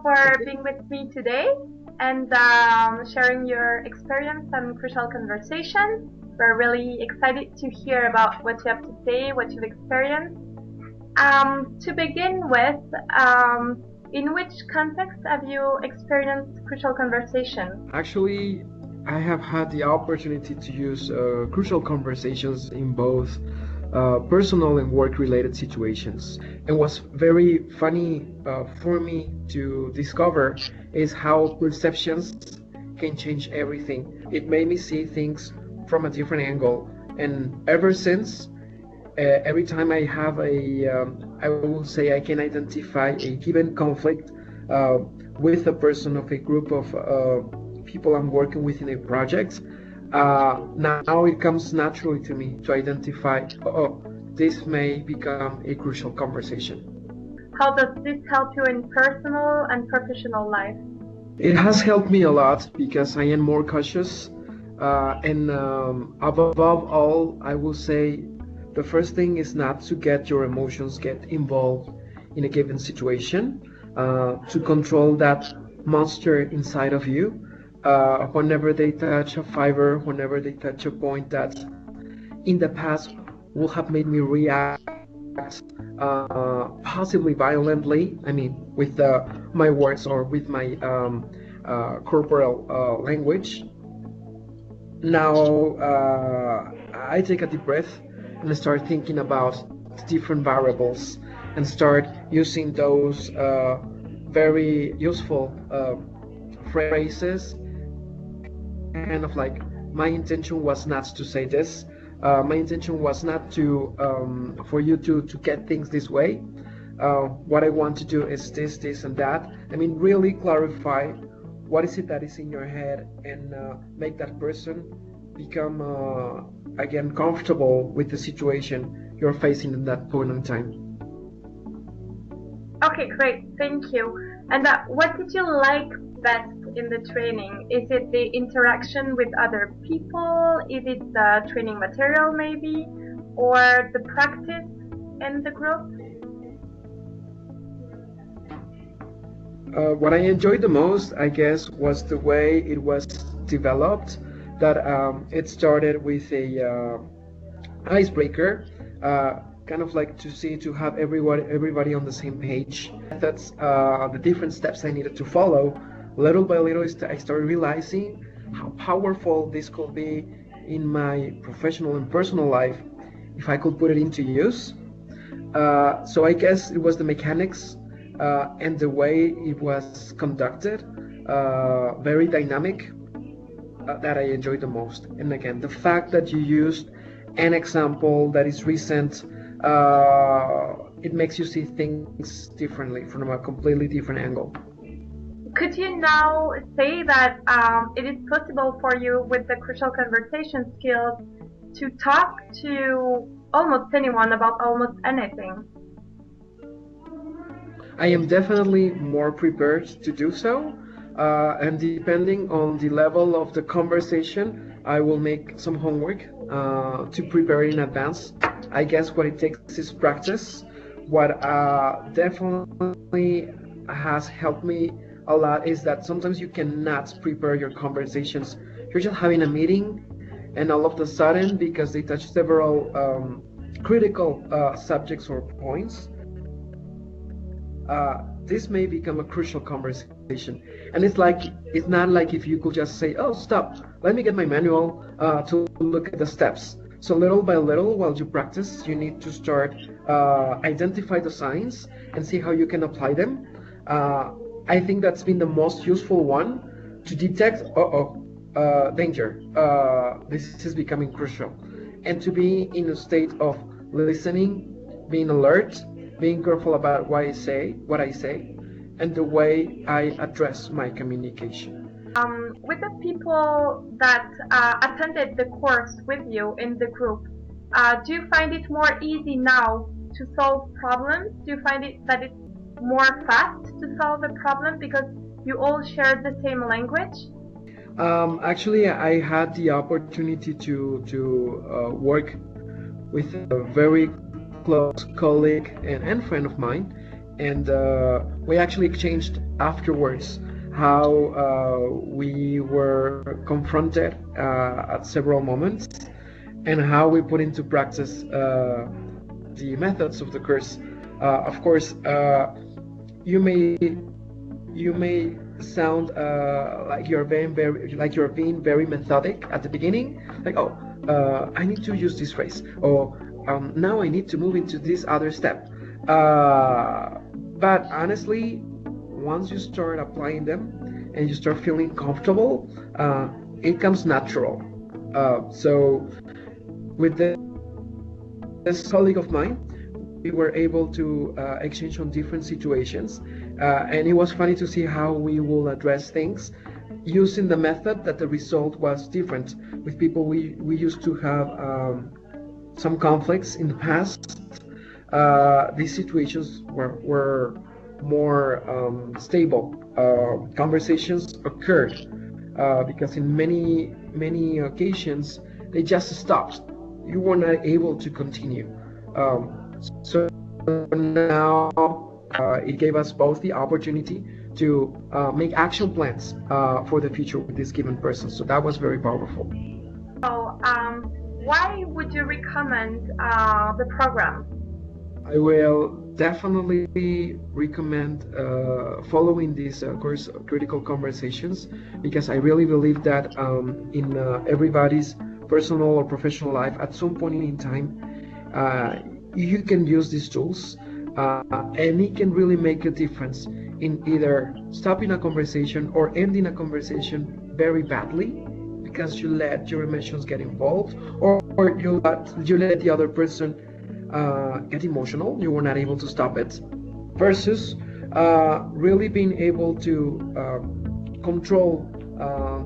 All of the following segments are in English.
for being with me today and sharing your experience on crucial conversation. We're really excited to hear about what you have to say, what you've experienced. To begin with, in which context have you experienced crucial conversation? Actually, I have had the opportunity to use crucial conversations in both personal and work-related situations. And what's very funny for me to discover is how perceptions can change everything. It made me see things from a different angle, and ever since, every time I have I will say I can identify a given conflict with a person of a group of people I'm working with in a project. Now it comes naturally to me to identify, this may become a crucial conversation. How does this help you in personal and professional life? It has helped me a lot because I am more cautious, and above all, I will say the first thing is not to get your emotions get involved in a given situation, to control that monster inside of you. Whenever they touch a fiber, whenever they touch a point that in the past would have made me react possibly violently, I mean with my words or with my corporal language. Now I take a deep breath and start thinking about different variables and start using those very useful phrases, kind of like, my intention was not to say this, my intention was not to for you to get things this way, what I want to do is this and that. I mean, really clarify what is it that is in your head and make that person become again comfortable with the situation you're facing in that point in time. Okay, great, thank you. And what did you like best in the training? Is it the interaction with other people? Is it the training material maybe? Or the practice in the group? What I enjoyed the most, I guess, was the way it was developed. That it started with a icebreaker, kind of like to have everybody on the same page. That's the different steps I needed to follow. Little by little, I started realizing how powerful this could be in my professional and personal life if I could put it into use. So I guess it was the mechanics and the way it was conducted, very dynamic, that I enjoyed the most. And again, the fact that you used an example that is recent, it makes you see things differently from a completely different angle. Could you now say that it is possible for you with the crucial conversation skills to talk to almost anyone about almost anything? I am definitely more prepared to do so, and depending on the level of the conversation, I will make some homework to prepare in advance. I guess what it takes is practice. What definitely has helped me a lot is that sometimes you cannot prepare your conversations. You're just having a meeting, and all of a sudden, because they touch several critical subjects or points, this may become a crucial conversation. And it's not like if you could just say, oh, stop, let me get my manual to look at the steps. So little by little, while you practice, you need to start identify the signs and see how you can apply them. I think that's been the most useful one to detect, danger, this is becoming crucial. And to be in a state of listening, being alert, being careful about what I say, and the way I address my communication. With the people that attended the course with you in the group, do you find it more easy now to solve problems? Do you find it that it's more fast to solve a problem because you all share the same language? Actually, I had the opportunity to work with a very close colleague and friend of mine, and we actually exchanged afterwards how we were confronted at several moments, and how we put into practice the methods of the course. Of course, you may sound like you're being very methodic at the beginning, like, oh, I need to use this phrase, or now I need to move into this other step. But honestly, once you start applying them and you start feeling comfortable, it comes natural. So with this colleague of mine, we were able to exchange on different situations, and it was funny to see how we will address things using the method that the result was different. With people we used to have some conflicts in the past, these situations were more stable. Conversations occurred because in many occasions they just stopped. You were not able to continue. So now it gave us both the opportunity to make action plans for the future with this given person. So that was very powerful. So, why would you recommend the program? I will definitely recommend following this course, Critical Conversations, because I really believe that in everybody's personal or professional life, at some point in time, you can use these tools, and it can really make a difference in either stopping a conversation or ending a conversation very badly because you let your emotions get involved, or you let the other person get emotional. You were not able to stop it, versus really being able to control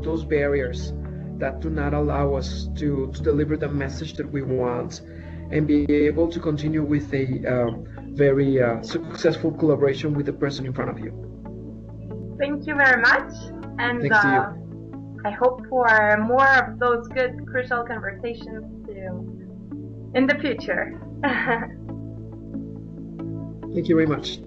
those barriers that do not allow us to deliver the message that we want, and be able to continue with a very successful collaboration with the person in front of you. Thank you very much, and Thanks to you. I hope for more of those good, crucial conversations too in the future. Thank you very much.